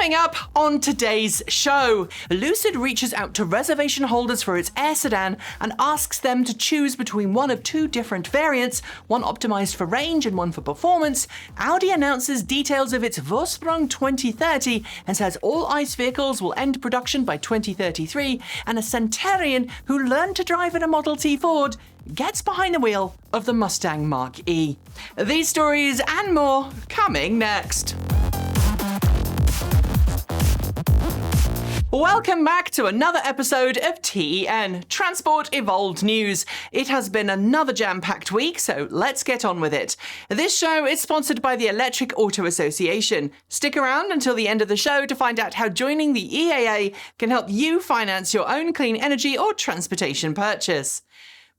Coming up on today's show, Lucid reaches out to reservation holders for its Air sedan and asks them to choose between one of two different variants, one optimized for range and one for performance. Audi announces details of its Vorsprung 2030 and says all ICE vehicles will end production by 2033, and a Centurion who learned to drive in a Model T Ford gets behind the wheel of the Mustang Mach-E. These stories and more coming next. Welcome back to another episode of TEN, Transport Evolved News. It has been another jam-packed week, so let's get on with it. This show is sponsored by the Electric Auto Association. Stick around until the end of the show to find out how joining the EAA can help you finance your own clean energy or transportation purchase.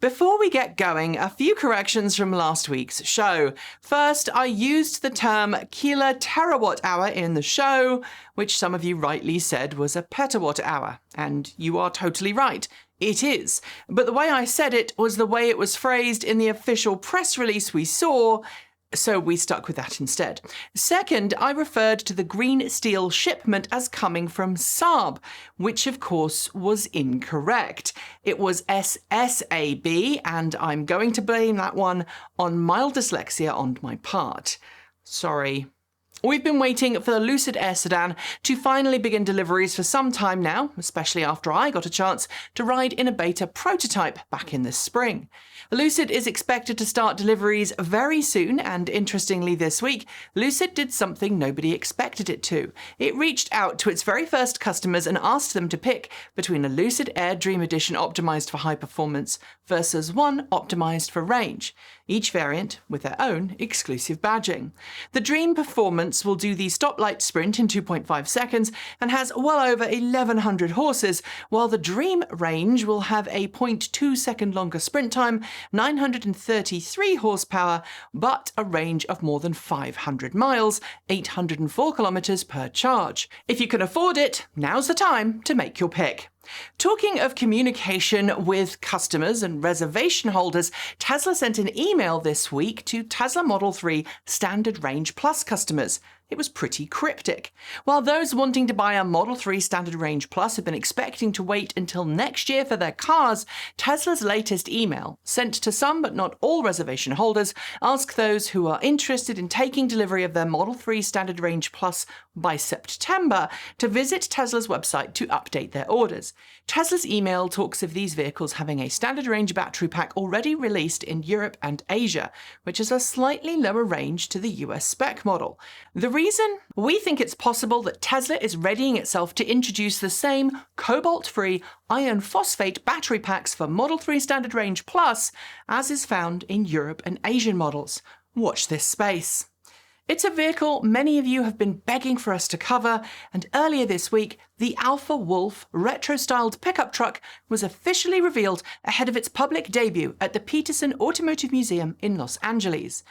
Before we get going, a few corrections from last week's show. First, I used the term kilo-terawatt-hour in the show, which some of you rightly said was a petawatt-hour, and you are totally right. It is. But the way I said it was the way it was phrased in the official press release we saw, so we stuck with that instead. Second, I referred to the green steel shipment as coming from Saab, which of course was incorrect. It was SSAB, and I'm going to blame that one on mild dyslexia on my part. Sorry. We've been waiting for the Lucid Air sedan to finally begin deliveries for some time now, especially after I got a chance to ride in a beta prototype back in the spring. Lucid is expected to start deliveries very soon, and interestingly this week, Lucid did something nobody expected it to. It reached out to its very first customers and asked them to pick between a Lucid Air Dream Edition optimized for high performance versus one optimized for range, each variant with their own exclusive badging. The Dream Performance will do the stoplight sprint in 2.5 seconds and has well over 1,100 horses, while the Dream Range will have a 0.2 second longer sprint time, 933 horsepower, but a range of more than 500 miles, 804 kilometers per charge. If you can afford it, now's the time to make your pick. Talking of communication with customers and reservation holders, Tesla sent an email this week to Tesla Model 3 Standard Range Plus customers. It was pretty cryptic. While those wanting to buy a Model 3 Standard Range Plus have been expecting to wait until next year for their cars, Tesla's latest email, sent to some but not all reservation holders, asks those who are interested in taking delivery of their Model 3 Standard Range Plus by September to visit Tesla's website to update their orders. Tesla's email talks of these vehicles having a standard range battery pack already released in Europe and Asia, which is a slightly lower range to the US spec model. The reason? We think it's possible that Tesla is readying itself to introduce the same cobalt-free iron phosphate battery packs for Model 3 Standard Range Plus as is found in Europe and Asian models. Watch this space. It's a vehicle many of you have been begging for us to cover, and earlier this week, the Alpha Wolf retro-styled pickup truck was officially revealed ahead of its public debut at the Peterson Automotive Museum in Los Angeles.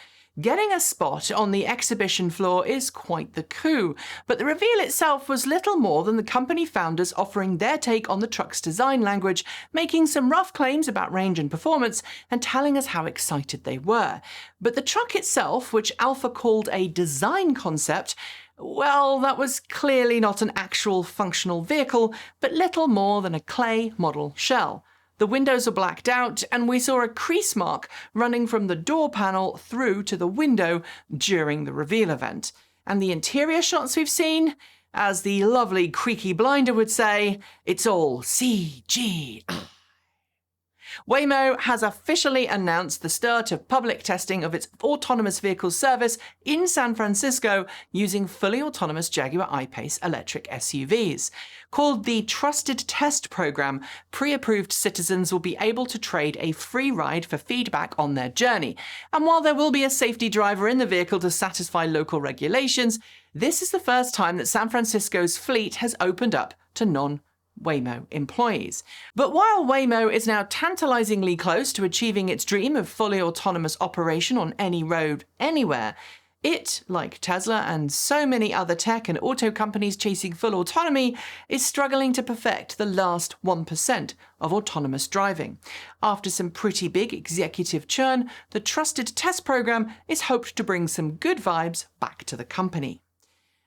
Getting a spot on the exhibition floor is quite the coup, but the reveal itself was little more than the company founders offering their take on the truck's design language, making some rough claims about range and performance, and telling us how excited they were. But the truck itself, which Alpha called a design concept, well, that was clearly not an actual functional vehicle, but little more than a clay model shell. The windows were blacked out, and we saw a crease mark running from the door panel through to the window during the reveal event. And the interior shots we've seen, as the lovely creaky blinder would say, it's all CGI. Waymo has officially announced the start of public testing of its autonomous vehicle service in San Francisco using fully autonomous Jaguar I-Pace electric SUVs. Called the Trusted Test Program, pre-approved citizens will be able to trade a free ride for feedback on their journey. And while there will be a safety driver in the vehicle to satisfy local regulations, this is the first time that San Francisco's fleet has opened up to non-Waymo employees. But while Waymo is now tantalizingly close to achieving its dream of fully autonomous operation on any road, anywhere, it, like Tesla and so many other tech and auto companies chasing full autonomy, is struggling to perfect the last 1% of autonomous driving. After some pretty big executive churn, the Trusted Test Program is hoped to bring some good vibes back to the company.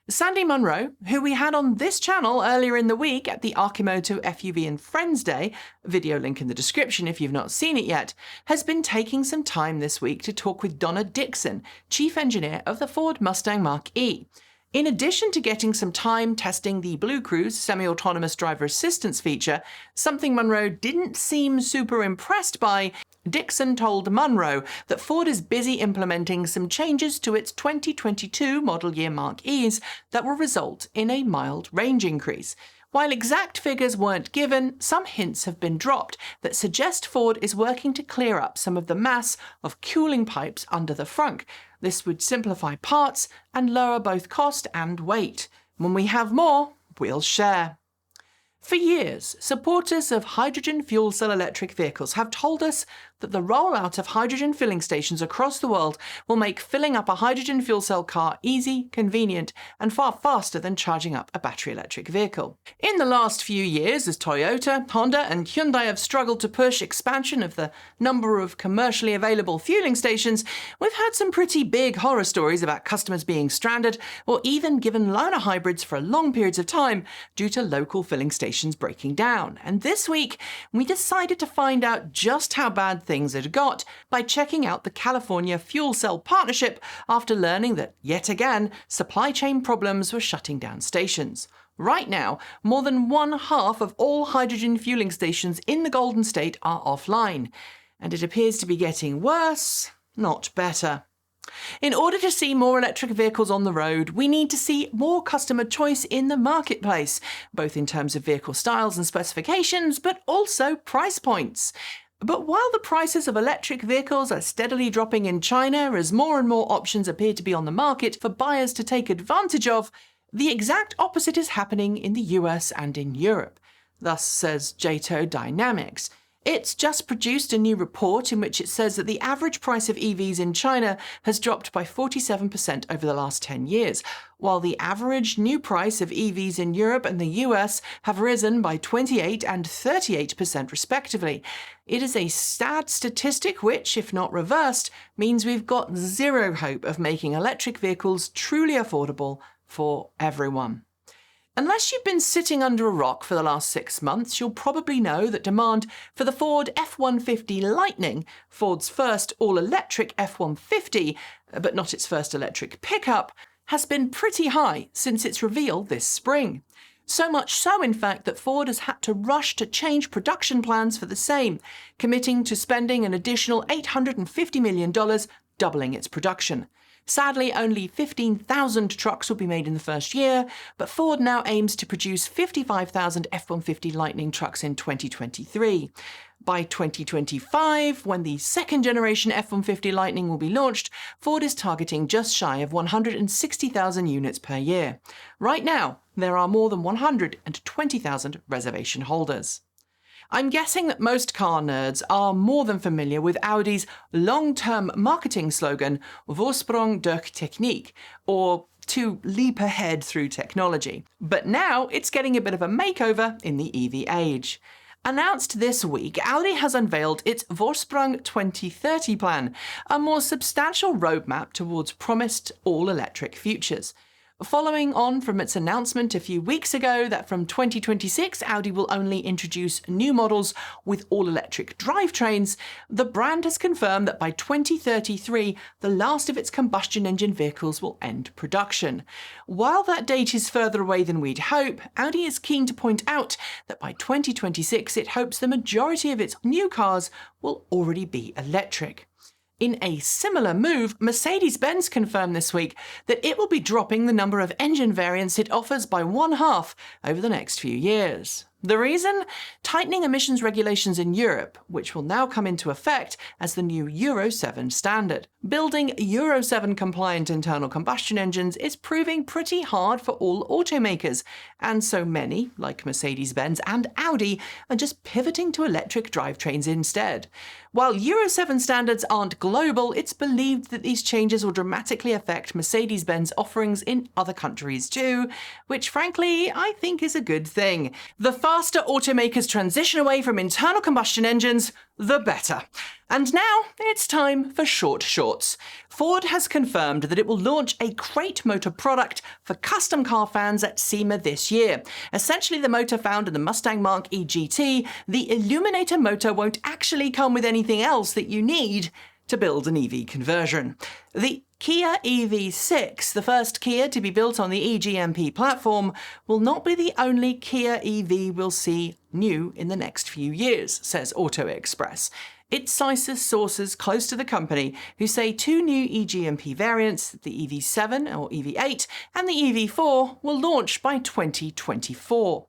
Sandy Munro, who we had on this channel earlier in the week at the Archimoto FUV and Friends Day, video link in the description if you've not seen it yet, has been taking some time this week to talk with Donna Dixon, Chief Engineer of the Ford Mustang Mach-E. In addition to getting some time testing the Blue Cruise semi-autonomous driver assistance feature, something Munro didn't seem super impressed by, Dixon told Munro that Ford is busy implementing some changes to its 2022 model year Mach-E's that will result in a mild range increase. While exact figures weren't given, some hints have been dropped that suggest Ford is working to clear up some of the mass of cooling pipes under the frunk. This would simplify parts and lower both cost and weight. When we have more, we'll share. For years, supporters of hydrogen fuel cell electric vehicles have told us that the rollout of hydrogen filling stations across the world will make filling up a hydrogen fuel cell car easy, convenient, and far faster than charging up a battery electric vehicle. In the last few years, as Toyota, Honda, and Hyundai have struggled to push expansion of the number of commercially available fueling stations, we've had some pretty big horror stories about customers being stranded or even given loaner hybrids for long periods of time due to local filling stations breaking down. And this week, we decided to find out just how bad things had got by checking out the California Fuel Cell Partnership after learning that, yet again, supply chain problems were shutting down stations. Right now, more than 1/2 of all hydrogen fueling stations in the Golden State are offline, and it appears to be getting worse, not better. In order to see more electric vehicles on the road, we need to see more customer choice in the marketplace, both in terms of vehicle styles and specifications, but also price points. But while the prices of electric vehicles are steadily dropping in China as more and more options appear to be on the market for buyers to take advantage of, the exact opposite is happening in the US and in Europe. Thus says JATO Dynamics. It's just produced a new report in which it says that the average price of EVs in China has dropped by 47% over the last 10 years, while the average new price of EVs in Europe and the US have risen by 28% and 38% respectively. It is a sad statistic which, if not reversed, means we've got zero hope of making electric vehicles truly affordable for everyone. Unless you've been sitting under a rock for the last 6 months, you'll probably know that demand for the Ford F-150 Lightning, Ford's first all-electric F-150, but not its first electric pickup, has been pretty high since its reveal this spring. So much so, in fact, that Ford has had to rush to change production plans for the same, committing to spending an additional $850 million, doubling its production. Sadly, only 15,000 trucks will be made in the first year, but Ford now aims to produce 55,000 F-150 Lightning trucks in 2023. By 2025, when the second-generation F-150 Lightning will be launched, Ford is targeting just shy of 160,000 units per year. Right now, there are more than 120,000 reservation holders. I'm guessing that most car nerds are more than familiar with Audi's long-term marketing slogan, Vorsprung durch Technik, or to leap ahead through technology. But now it's getting a bit of a makeover in the EV age. Announced this week, Audi has unveiled its Vorsprung 2030 plan, a more substantial roadmap towards promised all-electric futures. Following on from its announcement a few weeks ago that from 2026 Audi will only introduce new models with all-electric drivetrains, the brand has confirmed that by 2033 the last of its combustion engine vehicles will end production. While that date is further away than we'd hope, Audi is keen to point out that by 2026 it hopes the majority of its new cars will already be electric. In a similar move, Mercedes-Benz confirmed this week that it will be dropping the number of engine variants it offers by 1/2 over the next few years. The reason? Tightening emissions regulations in Europe, which will now come into effect as the new Euro 7 standard. Building Euro 7 compliant internal combustion engines is proving pretty hard for all automakers, and so many, like Mercedes-Benz and Audi, are just pivoting to electric drivetrains instead. While Euro 7 standards aren't global, it's believed that these changes will dramatically affect Mercedes-Benz offerings in other countries too, which frankly I think is a good thing. The faster automakers transition away from internal combustion engines, the better. And now it's time for short shorts. Ford has confirmed that it will launch a crate motor product for custom car fans at SEMA this year. Essentially the motor found in the Mustang Mach-E GT, the Illuminator motor won't actually come with anything else that you need to build an EV conversion. The Kia EV6, the first Kia to be built on the eGMP platform, will not be the only Kia EV we'll see new in the next few years, says Auto Express. It cites sources close to the company who say two new eGMP variants, the EV7 or EV8 and the EV4, will launch by 2024.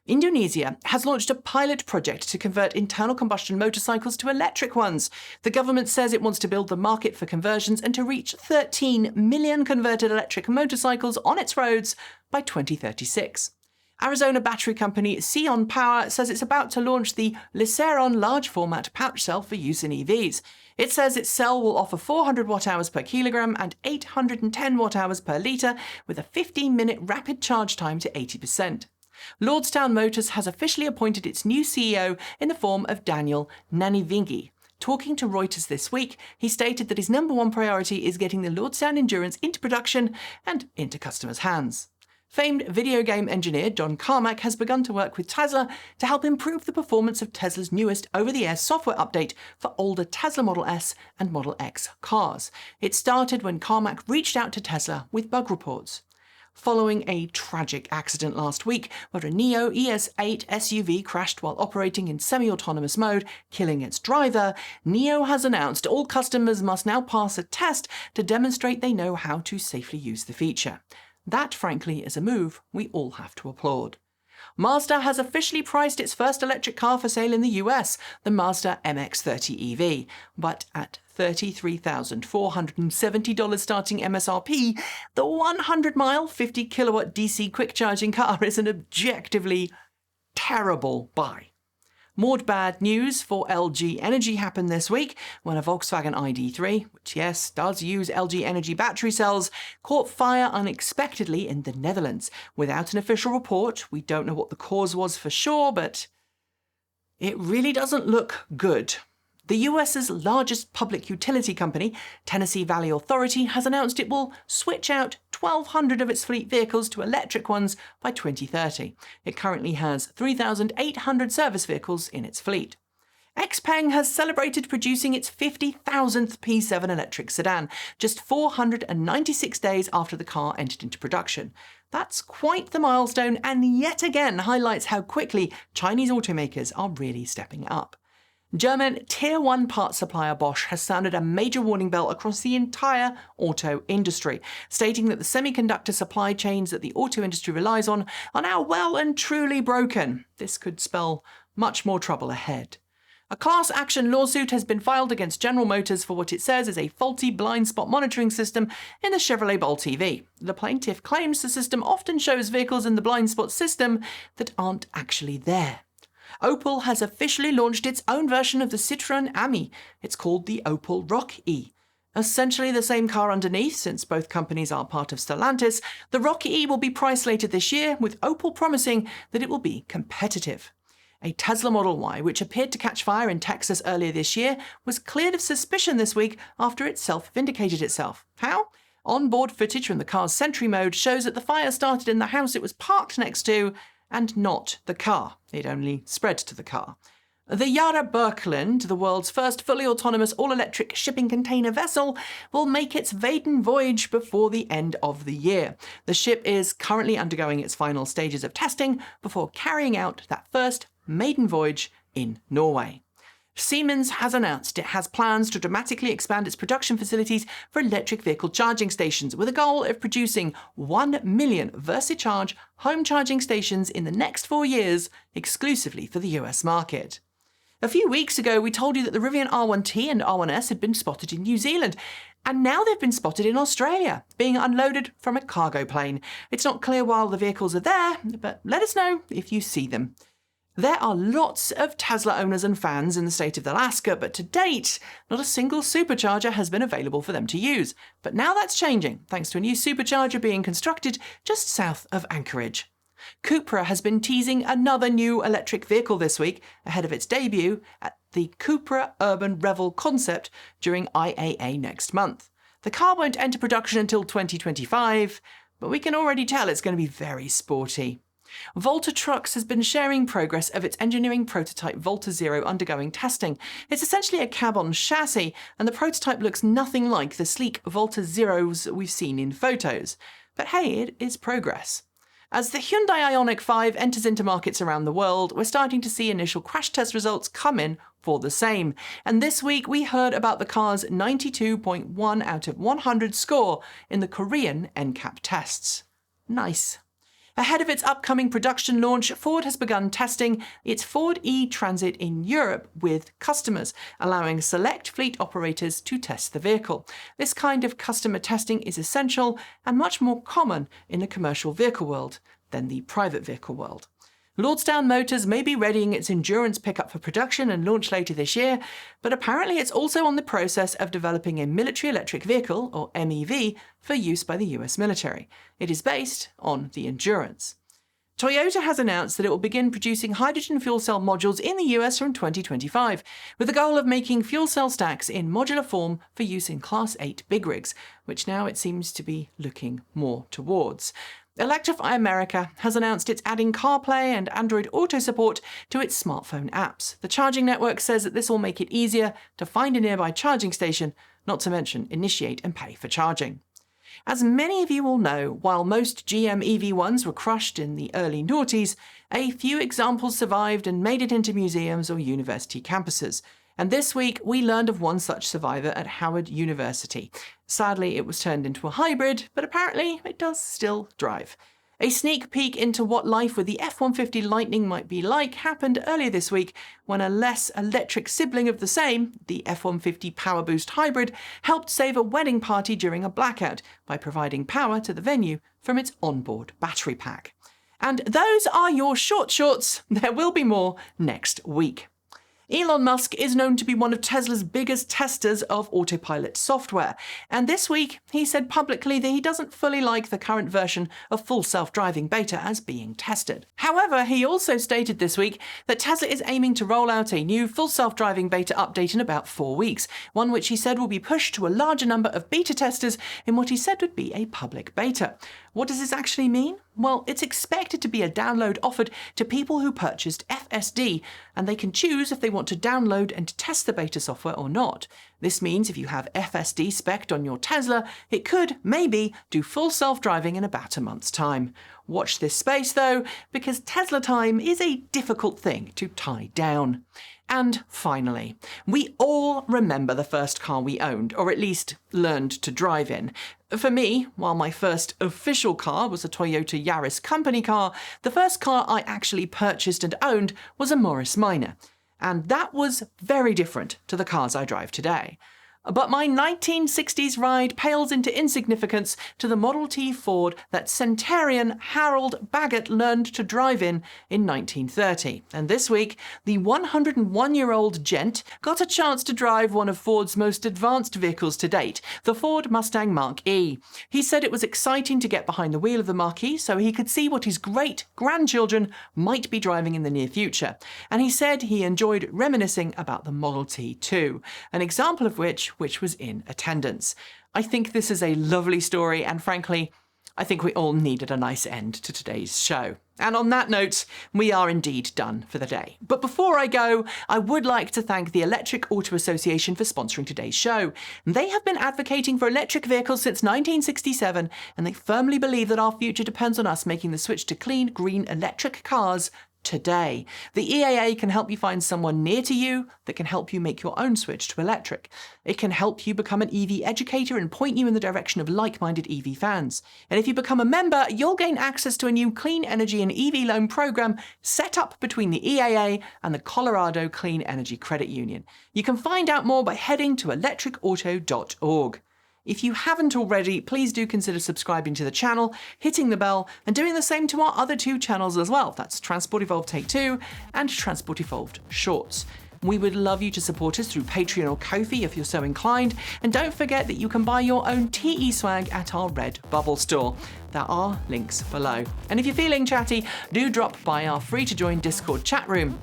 Indonesia has launched a pilot project to convert internal combustion motorcycles to electric ones. The government says it wants to build the market for conversions and to reach 13 million converted electric motorcycles on its roads by 2036. Arizona battery company Sion Power says it's about to launch the Liceron large format pouch cell for use in EVs. It says its cell will offer 400 watt-hours per kilogram and 810 watt-hours per litre with a 15-minute rapid charge time to 80%. Lordstown Motors has officially appointed its new CEO in the form of Daniel Nanivingi. Talking to Reuters this week, he stated that his number one priority is getting the Lordstown Endurance into production and into customers' hands. Famed video game engineer John Carmack has begun to work with Tesla to help improve the performance of Tesla's newest over-the-air software update for older Tesla Model S and Model X cars. It started when Carmack reached out to Tesla with bug reports. Following a tragic accident last week where a NIO ES8 SUV crashed while operating in semi-autonomous mode, killing its driver, NIO has announced all customers must now pass a test to demonstrate they know how to safely use the feature. That, frankly, is a move we all have to applaud. Mazda has officially priced its first electric car for sale in the US, the Mazda MX-30 EV, but at $33,470 starting MSRP, the 100-mile, 50-kilowatt DC quick-charging car is an objectively terrible buy. More bad news for LG Energy happened this week when a Volkswagen ID.3, which yes, does use LG Energy battery cells, caught fire unexpectedly in the Netherlands. Without an official report, we don't know what the cause was for sure, but it really doesn't look good. The US's largest public utility company, Tennessee Valley Authority, has announced it will switch out 1,200 of its fleet vehicles to electric ones by 2030. It currently has 3,800 service vehicles in its fleet. XPeng has celebrated producing its 50,000th P7 electric sedan, just 496 days after the car entered into production. That's quite the milestone and yet again highlights how quickly Chinese automakers are really stepping up. German Tier 1 parts supplier Bosch has sounded a major warning bell across the entire auto industry, stating that the semiconductor supply chains that the auto industry relies on are now well and truly broken. This could spell much more trouble ahead. A class action lawsuit has been filed against General Motors for what it says is a faulty blind spot monitoring system in the Chevrolet Bolt EV. The plaintiff claims the system often shows vehicles in the blind spot system that aren't actually there. Opel has officially launched its own version of the Citroën Ami. It's called the Opel Rock-E. Essentially the same car underneath, since both companies are part of Stellantis, the Rock-E will be priced later this year, with Opel promising that it will be competitive. A Tesla Model Y, which appeared to catch fire in Texas earlier this year, was cleared of suspicion this week after it self-vindicated itself. How? On-board footage from the car's Sentry mode shows that the fire started in the house it was parked next to, and not the car. It only spread to the car. The Yara Birkeland, the world's first fully autonomous all-electric shipping container vessel, will make its maiden voyage before the end of the year. The ship is currently undergoing its final stages of testing before carrying out that first maiden voyage in Norway. Siemens has announced it has plans to dramatically expand its production facilities for electric vehicle charging stations, with a goal of producing 1 million VersaCharge home charging stations in the next 4 years, exclusively for the US market. A few weeks ago, we told you that the Rivian R1T and R1S had been spotted in New Zealand, and now they've been spotted in Australia, being unloaded from a cargo plane. It's not clear why the vehicles are there, but let us know if you see them. There are lots of Tesla owners and fans in the state of Alaska, but to date, not a single supercharger has been available for them to use. But now that's changing, thanks to a new supercharger being constructed just south of Anchorage. Cupra has been teasing another new electric vehicle this week, ahead of its debut at the Cupra Urban Revel concept during IAA next month. The car won't enter production until 2025, but we can already tell it's going to be very sporty. Volta Trucks has been sharing progress of its engineering prototype Volta Zero undergoing testing. It's essentially a cab-on chassis, and the prototype looks nothing like the sleek Volta Zeros we've seen in photos. But hey, it is progress. As the Hyundai Ioniq 5 enters into markets around the world, we're starting to see initial crash test results come in for the same. And this week we heard about the car's 92.1 out of 100 score in the Korean NCAP tests. Nice. Ahead of its upcoming production launch, Ford has begun testing its Ford E-Transit in Europe with customers, allowing select fleet operators to test the vehicle. This kind of customer testing is essential and much more common in the commercial vehicle world than the private vehicle world. Lordstown Motors may be readying its Endurance pickup for production and launch later this year, but apparently it's also on the process of developing a military electric vehicle, or MEV, for use by the US military. It is based on the Endurance. Toyota has announced that it will begin producing hydrogen fuel cell modules in the US from 2025, with the goal of making fuel cell stacks in modular form for use in Class 8 big rigs, which now it seems to be looking more towards. Electrify America has announced it's adding CarPlay and Android Auto support to its smartphone apps. The charging network says that this will make it easier to find a nearby charging station, not to mention initiate and pay for charging. As many of you will know, while most GM EV1s were crushed in the early noughties, a few examples survived and made it into museums or university campuses. And this week, we learned of one such survivor at Howard University. Sadly, it was turned into a hybrid, but apparently it does still drive. A sneak peek into what life with the F-150 Lightning might be like happened earlier this week when a less electric sibling of the same, the F-150 Power Boost Hybrid, helped save a wedding party during a blackout by providing power to the venue from its onboard battery pack. And those are your shorts. There will be more next week. Elon Musk is known to be one of Tesla's biggest testers of autopilot software, and this week he said publicly that he doesn't fully like the current version of full self-driving beta as being tested. However, he also stated this week that Tesla is aiming to roll out a new full self-driving beta update in about 4 weeks, one which he said will be pushed to a larger number of beta testers in what he said would be a public beta. What does this actually mean? Well, it's expected to be a download offered to people who purchased FSD, and they can choose if they want to download and test the beta software or not. This means if you have FSD spec'd on your Tesla, it could, maybe, do full self-driving in about a month's time. Watch this space, though, because Tesla time is a difficult thing to tie down. And finally, we all remember the first car we owned, or at least learned to drive in. For me, while my first official car was a Toyota Yaris company car, the first car I actually purchased and owned was a Morris Minor. And that was very different to the cars I drive today. But my 1960s ride pales into insignificance to the Model T Ford that centenarian Harold Baggett learned to drive in 1930. And this week, the 101-year-old gent got a chance to drive one of Ford's most advanced vehicles to date, the Ford Mustang Mach-E. He said it was exciting to get behind the wheel of the Mach-E so he could see what his great-grandchildren might be driving in the near future. And he said he enjoyed reminiscing about the Model T too, an example of which was in attendance. I think this is a lovely story, and frankly, I think we all needed a nice end to today's show. And on that note, we are indeed done for the day. But before I go, I would like to thank the Electric Auto Association for sponsoring today's show. They have been advocating for electric vehicles since 1967, and they firmly believe that our future depends on us making the switch to clean, green electric cars today. The EAA can help you find someone near to you that can help you make your own switch to electric. It can help you become an EV educator and point you in the direction of like-minded EV fans. And if you become a member, you'll gain access to a new clean energy and EV loan program set up between the EAA and the Colorado Clean Energy Credit Union. You can find out more by heading to electricauto.org. If you haven't already, please do consider subscribing to the channel, hitting the bell, and doing the same to our other 2 channels as well. That's Transport Evolved Take 2 and Transport Evolved Shorts. We would love you to support us through Patreon or Ko-fi if you're so inclined, and don't forget that you can buy your own TE swag at our Redbubble store. There are links below. And if you're feeling chatty, do drop by our free-to-join Discord chat room.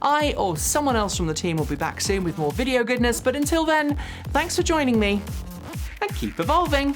I or someone else from the team will be back soon with more video goodness, but until then, thanks for joining me, and keep evolving!